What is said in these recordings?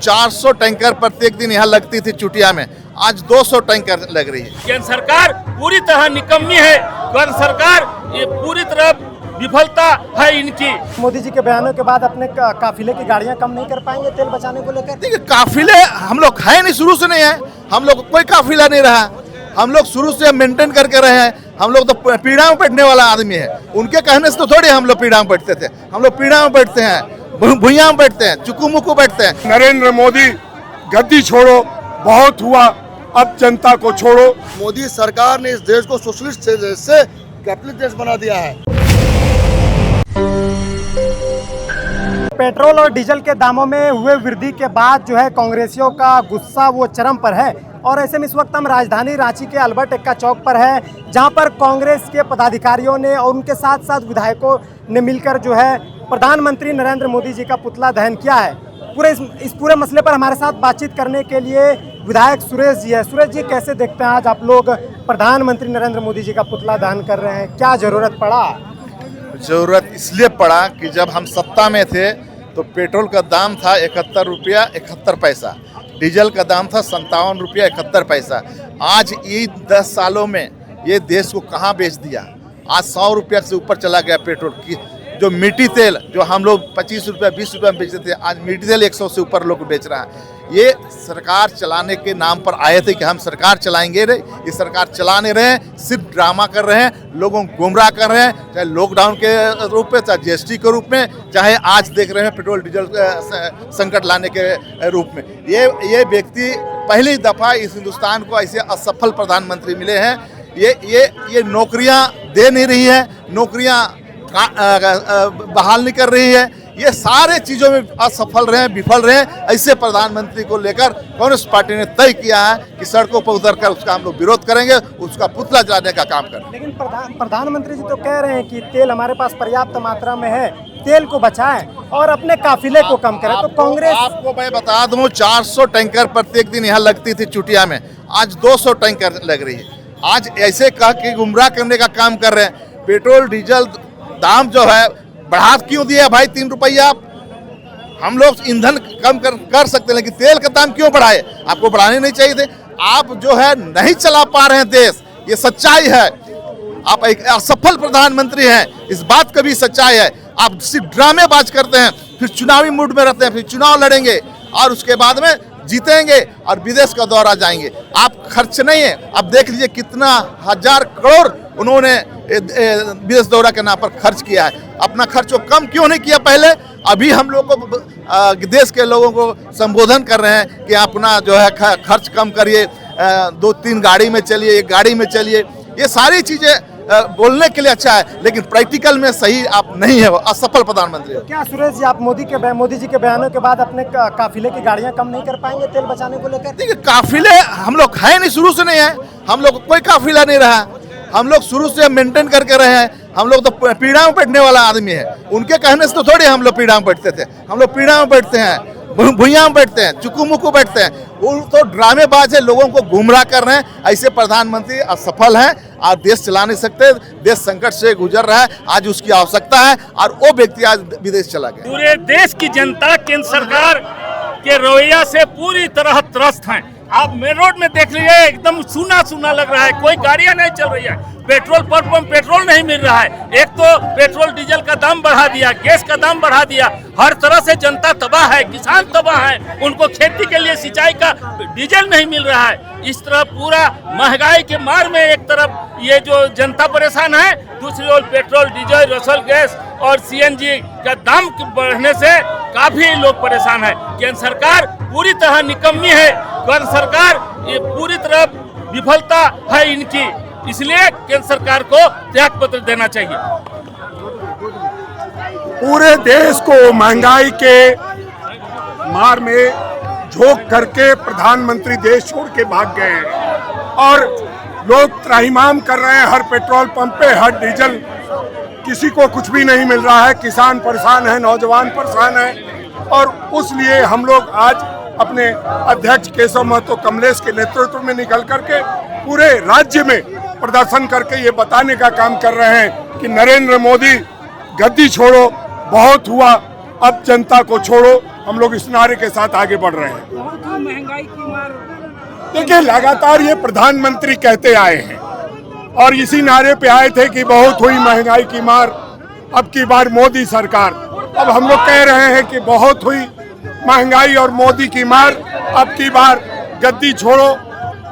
400 tanker प्रत्येक दिन यहाँ लगती थी चुटिया में, आज 200 टैंकर लग रही है। केंद्र सरकार पूरी तरह निकम्मी है। केंद्र सरकार ये पूरी तरह विफलता है इनकी। मोदी जी के बयानों के बाद अपने काफिले की गाड़ियां कम नहीं कर पाएंगे तेल बचाने को लेकर? देखिए, काफिले हम लोग है नहीं, शुरू से नहीं है, हम लोग कोई काफिला नहीं रहा, हम लोग शुरू से मेंटेन करके रहे हैं। हम लोग तो पीढ़ा में बैठने वाला आदमी है, उनके कहने से तो थोड़ी हम लोग पीढ़ा में बैठते थे। हम लोग पीढ़ा में बैठते हैं, भुइयां में बैठते हैं, चुकू मुकू बैठते हैं। नरेंद्र मोदी गद्दी छोड़ो, बहुत हुआ, अब जनता को छोड़ो। मोदी सरकार ने इस देश को सोशलिस्ट देश से कैपिटलिस्ट देश बना दिया है। पेट्रोल और डीजल के दामों में हुए वृद्धि के बाद जो है कांग्रेसियों का गुस्सा वो चरम पर है। और ऐसे में इस वक्त हम राजधानी रांची के अल्बर्ट एक्का चौक पर है, जहां पर कांग्रेस के पदाधिकारियों ने और उनके साथ साथ विधायकों ने मिलकर जो है प्रधानमंत्री नरेंद्र मोदी जी का पुतला दहन किया है। इस पूरे मसले पर हमारे साथ बातचीत करने के लिए विधायक सुरेश जी है। सुरेश जी, कैसे देखते हैं आज आप लोग प्रधानमंत्री नरेंद्र मोदी जी का पुतला दहन कर रहे हैं? क्या जरूरत पड़ा? जरूरत इसलिए पड़ा कि जब हम सत्ता में थे तो पेट्रोल का दाम था 71 रुपया 71 पैसा, डीजल का दाम था 57 रुपया 71 पैसा। आज ये 10 सालों में ये देश को कहाँ बेच दिया? आज 100 रुपया से ऊपर चला गया पेट्रोल की। जो मीठी तेल जो हम लोग 25 रुपया 20 रुपया में बेचते थे, आज मीठी तेल 100 से ऊपर लोग बेच रहा है। ये सरकार चलाने के नाम पर आए थे कि हम सरकार चलाएंगे रे, ये सरकार चला नहीं रहे हैं, सिर्फ ड्रामा कर रहे हैं, लोगों को गुमराह कर रहे हैं, चाहे लॉकडाउन के रूप में, चाहे जीएसटी के रूप में, चाहे आज देख रहे हैं पेट्रोल डीजल संकट लाने के रूप में। ये व्यक्ति पहली दफ़ा इस हिंदुस्तान को ऐसे असफल प्रधानमंत्री मिले हैं। ये नौकरियां दे नहीं रही है, नौकरियां बहाल नहीं कर रही है, ये सारे चीज़ों में असफल रहे, विफल रहे। ऐसे प्रधानमंत्री को लेकर कांग्रेस पार्टी ने तय किया है कि सड़कों पर उतरकर उसका हम लोग विरोध करेंगे, उसका पुतला जलाने का काम करेंगे। लेकिन प्रधानमंत्री जी तो कह रहे हैं कि तेल हमारे पास पर्याप्त मात्रा में है, तेल को बचाएं और अपने काफिले को कम करें। तो कांग्रेस, आपको मैं बता दूं, 400 टैंकर प्रत्येक दिन यहाँ लगती थी चुटिया में, आज 200 टैंकर लग रही है। आज ऐसे कह के गुमराह करने का काम कर रहे हैं। पेट्रोल डीजल दाम जो है बढ़ा क्यों दिया भाई? 3 रुपया हम लोग ईंधन कम कर सकते हैं, लेकिन तेल का दाम क्यों बढ़ाए? आपको बढ़ाने नहीं चाहिए थे। आप जो है नहीं चला पा रहे हैं देश, ये सच्चाई है। आप एक असफल प्रधानमंत्री हैं, इस बात का भी सच्चाई है। आप सिर्फ ड्रामेबाज करते हैं, फिर चुनावी मूड में रहते हैं, फिर चुनाव लड़ेंगे और उसके बाद में जीतेंगे और विदेश का दौरा जाएंगे। आप खर्च नहीं है। अब देख लीजिए कितना 1000 करोड़ उन्होंने विदेश दौरा के नाम पर खर्च किया है। अपना खर्च को कम क्यों नहीं किया पहले? अभी हम लोग को देश के लोगों को संबोधन कर रहे हैं कि अपना जो है खर्च कम करिए, 2-3 गाड़ी में चलिए, 1 गाड़ी में चलिए। ये सारी चीज़ें बोलने के लिए अच्छा है, लेकिन प्रैक्टिकल में सही आप नहीं है, वो असफल प्रधानमंत्री है। क्या सुरेश जी, आप मोदी जी के बयानों के बाद अपने काफिले की गाड़ियां कम नहीं कर पाएंगे तेल बचाने को लेकर? देखिए, काफिले हम लोग है नहीं, शुरू से नहीं है, हम लोग कोई काफिला नहीं रहा, हम लोग शुरू से मेंटेन करके रहे हैं। हम लोग तो पीढ़ा में बैठने वाला आदमी है, उनके कहने से तो थोड़ी हम लोग पीढ़ा में बैठते थे। हम लोग पीढ़ा में बैठते हैं, भुइयां में बैठते हैं, चुकू मुकू बैठते हैं। वो तो ड्रामेबाज है, लोगों को गुमराह कर रहे हैं। ऐसे प्रधानमंत्री असफल हैं, आज देश चला नहीं सकते, देश संकट से गुजर रहा है, आज उसकी आवश्यकता है और वो व्यक्ति आज विदेश चला गया। पूरे देश की जनता केंद्र सरकार के रवैया से पूरी तरह त्रस्त हैं। आप मेन रोड में देख लीजिए, एकदम सूना सूना लग रहा है, कोई गाड़ियां नहीं चल रही है, पेट्रोल पंप में पेट्रोल नहीं मिल रहा है। एक तो पेट्रोल डीजल का दाम बढ़ा दिया, गैस का दाम बढ़ा दिया, हर तरह से जनता तबाह है, किसान तबाह है, उनको खेती के लिए सिंचाई का डीजल नहीं मिल रहा है। इस तरह पूरा महंगाई के मार में एक तरफ ये जो जनता परेशान है, दूसरी ओर पेट्रोल डीजल रसोई गैस और सीएनजी का दाम बढ़ने से काफी लोग परेशान है। केंद्र सरकार पूरी तरह निकम्मी है। केंद्र सरकार ये पूरी तरह विफलता है इनकी, इसलिए केंद्र सरकार को त्याग पत्र देना चाहिए। पूरे देश को महंगाई के मार में झोंक करके प्रधानमंत्री देश छोड़ के भाग गए हैं और लोग त्राहिमाम कर रहे हैं। हर पेट्रोल पंप पे, हर डीजल, किसी को कुछ भी नहीं मिल रहा है। किसान परेशान है, नौजवान परेशान है और उसलिए हम लोग आज अपने अध्यक्ष केशव महतो कमलेश के नेतृत्व में निकल करके पूरे राज्य में प्रदर्शन करके ये बताने का काम कर रहे हैं कि नरेंद्र मोदी गद्दी छोड़ो, बहुत हुआ, अब जनता को छोड़ो, हम लोग इस नारे के साथ आगे बढ़ रहे हैं। बहुत ही महंगाई की मार। देखिए, लगातार ये प्रधानमंत्री कहते आए हैं और इसी नारे पे आए थे कि बहुत हुई महंगाई की मार, अब की बार मोदी सरकार। अब हम लोग कह रहे हैं कि बहुत हुई महंगाई और मोदी की मार, अब की बार गद्दी छोड़ो,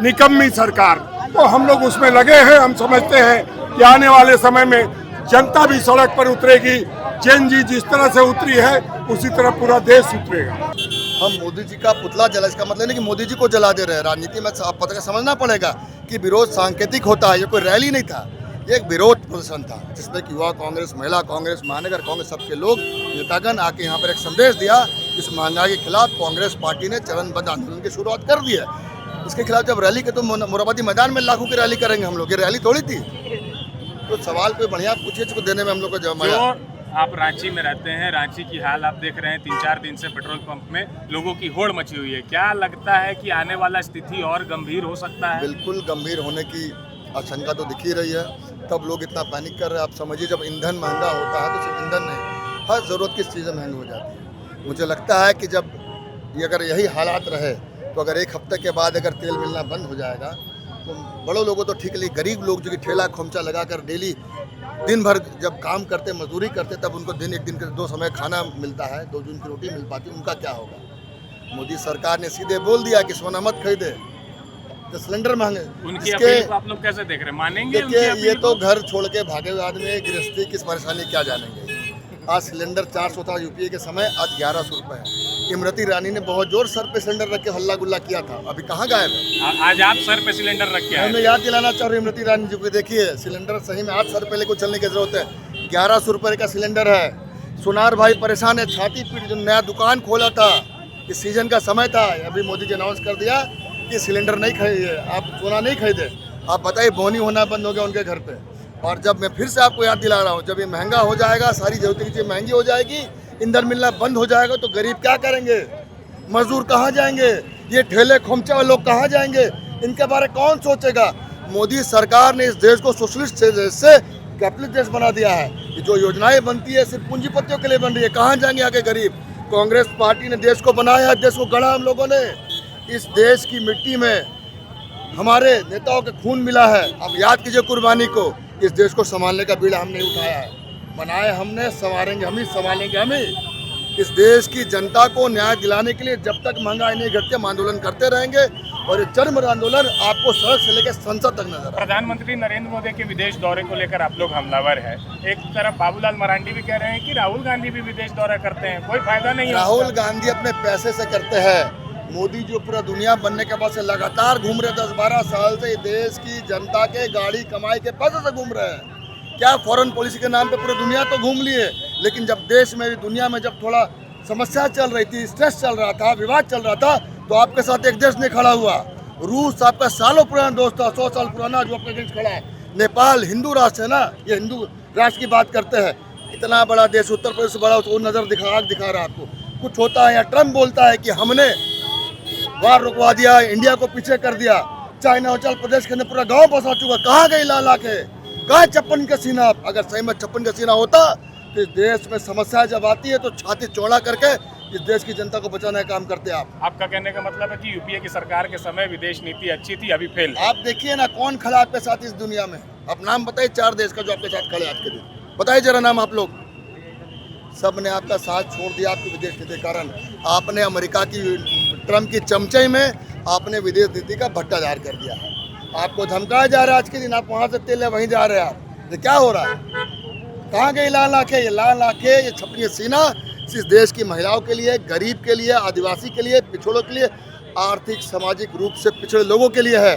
निकम्मी सरकार। तो हम लोग उसमें लगे हैं। हम समझते हैं कि आने वाले समय में जनता भी सड़क पर उतरेगी। जैन जी जिस तरह से उतरी है उसी तरह पूरा देश उतरेगा। हम मोदी जी का पुतला जला, इसका मतलब नहीं कि मोदी जी को जला दे रहे हैं। राजनीति में पता समझना पड़ेगा कि विरोध सांकेतिक होता है। ये कोई रैली नहीं था, ये एक विरोध प्रदर्शन था जिसमें युवा कांग्रेस, महिला कांग्रेस, महानगर कांग्रेस सबके लोग नेतागण आके यहाँ पर एक संदेश दिया। इस महंगाई के खिलाफ कांग्रेस पार्टी ने चरणबद्ध आंदोलन की शुरुआत कर दी है। इसके खिलाफ जब रैली के तो मोराबादी मैदान में लाखों की रैली करेंगे हम लोग, ये रैली थोड़ी थी। तो सवाल कोई बढ़िया पूछिए जिसको देने में हम लोग को जवाब आया। आप रांची में रहते हैं, रांची की हाल आप देख रहे हैं। 3-4 दिन से पेट्रोल पंप में लोगों की होड़ मची हुई है। क्या लगता है कि आने वाला स्थिति और गंभीर हो सकता है? बिल्कुल गंभीर होने की आशंका तो दिख ही रही है, तब लोग इतना पैनिक कर रहे हैं। आप समझिए, जब ईंधन महंगा होता है तो सिर्फ ईंधन नहीं, हर ज़रूरत की चीज़ें महंगी हो जाती है। मुझे लगता है कि जब ये अगर यही हालात रहे तो अगर एक हफ्ते के बाद अगर तेल मिलना बंद हो जाएगा तो बड़ों लोगों तो ठीक, लेकिन गरीब लोग जो कि ठेला खोमचा लगाकर डेली दिन भर जब काम करते, मजदूरी करते, तब उनको एक दिन के 2 समय खाना मिलता है, 2 दिन की रोटी मिल पाती, उनका क्या होगा? मोदी सरकार ने सीधे बोल दिया कि सोना मत खरीदे, तो सिलेंडर महंगे। उनकी अपील को आप लोग कैसे देख रहे हैं? मानेंगे? देखिए, ये तो घर छोड़ के भागे हुए आदमी गृहस्थी किस परेशानी क्या जानेंगे। आज सिलेंडर 400 था यूपीए के समय, आज 1100 रुपये है। इमरती रानी ने बहुत जोर सर पे सिलेंडर रख के हल्ला गुल्ला किया था, अभी कहाँ गायब है? आज आप सर पे सिलेंडर रख के आए। मैं याद दिलाना चाह रहा हूँ इमरती रानी जी को, देखिए सिलेंडर सही में आज सर पे लेकर चलने की जरूरत है। 1100 रुपये का सिलेंडर है। सुनार भाई परेशान है, छाती पीट, जो नया दुकान खोला था, इस सीजन का समय था, अभी मोदी जी अनाउंस कर दिया कि सिलेंडर नहीं खरीदे, आप सोना नहीं खरीदे। आप बताइए, बोनी होना बंद हो गया उनके घर पे। और जब मैं फिर से आपको याद दिला रहा हूँ, जब ये महंगा हो जाएगा, सारी जरूरत की चीज़ महंगी हो जाएगी, ईंधन मिलना बंद हो जाएगा, तो गरीब क्या करेंगे? मजदूर कहाँ जाएंगे? ये ठेले खोमचे वाले लोग कहाँ जाएंगे? इनके बारे कौन सोचेगा? मोदी सरकार ने इस देश को सोशलिस्ट देश से कैपिटलिस्ट देश बना दिया है। ये जो योजनाएं बनती है सिर्फ पूंजीपतियों के लिए बन रही है, कहाँ जाएंगे आगे गरीब? कांग्रेस पार्टी ने देश को बनाया, देश को गढ़ा हम लोगों ने। इस देश की मिट्टी में हमारे नेताओं के खून मिला है। अब याद कीजिए कुर्बानी को। इस देश को संभालने का बीड़ा हमने उठाया है, बनाए हमने, संवारेंगे हम ही, संभालेंगे हम ही। इस देश की जनता को न्याय दिलाने के लिए जब तक महंगाई नहीं घटती, हम आंदोलन करते रहेंगे। और ये चरम आंदोलन आपको सड़क से लेकर संसद तक नजर आए। प्रधानमंत्री नरेंद्र मोदी के विदेश दौरे को लेकर आप लोग हमलावर है। एक तरफ बाबूलाल मरांडी भी कह रहे हैं कि राहुल गांधी भी विदेश दौरा करते हैं, कोई फायदा नहीं है। राहुल गांधी अपने पैसे से करते हैं। मोदी जो पूरा दुनिया बनने के बाद से लगातार घूम रहे, 10-12 साल से देश की जनता के गाड़ी कमाई के पैसे से घूम रहे हैं। क्या फॉरेन पॉलिसी के नाम पे पूरी दुनिया तो घूम लिए, लेकिन जब देश में, दुनिया में जब थोड़ा समस्या चल रही थी, स्ट्रेस चल रहा था, विवाद चल रहा था, तो आपके साथ एक देश ने खड़ा हुआ। रूस आपका सालों पुराना दोस्त था, 100 साल पुराना, जो आपके अगेंस्ट खड़ा है। नेपाल हिंदू राष्ट्र है ना, ये हिंदू राष्ट्र की बात करते हैं। इतना बड़ा देश, उत्तर प्रदेश बड़ा, उसको नज़र दिखा रहा है आपको। कुछ होता है या ट्रम्प बोलता है कि हमने वार रुकवा दिया, इंडिया को पीछे कर दिया, चाइना अरुणाचल प्रदेश के अंदर पूरा गाँव बसा चुका, कहाँ गई ला ला के? कहाँ 56 का सीना? अगर सही में 56 का सीना होता तो इस देश में समस्या जब आती है तो छाती चौड़ा करके इस देश की जनता को बचाने का काम करते हैं आप। आपका कहने का मतलब है कि यूपीए की सरकार के समय विदेश नीति अच्छी थी, अभी फेल। आप देखिए ना, कौन खड़ा आपके साथ इस दुनिया में? आप नाम बताइए 4 देश का जो आपके साथ खड़े आज के दिन, बताइए जरा नाम आप लोग। सब ने आपका साथ छोड़ दिया आपकी विदेश नीति के कारण। आपने अमेरिका की, ट्रम्प की चमचे में आपने विदेश नीति का भट्टाचार कर दिया। आपको धमकाया जा रहा है आज के दिन, आप वहाँ से तेल वहीं जा रहे हैं आप। ये क्या हो रहा है? कहाँ गई लाल आंखें? ये लाल आंखें, ये छपनी सीना इस देश की महिलाओं के लिए, गरीब के लिए, आदिवासी के लिए, पिछड़ों के लिए, आर्थिक सामाजिक रूप से पिछड़े लोगों के लिए है।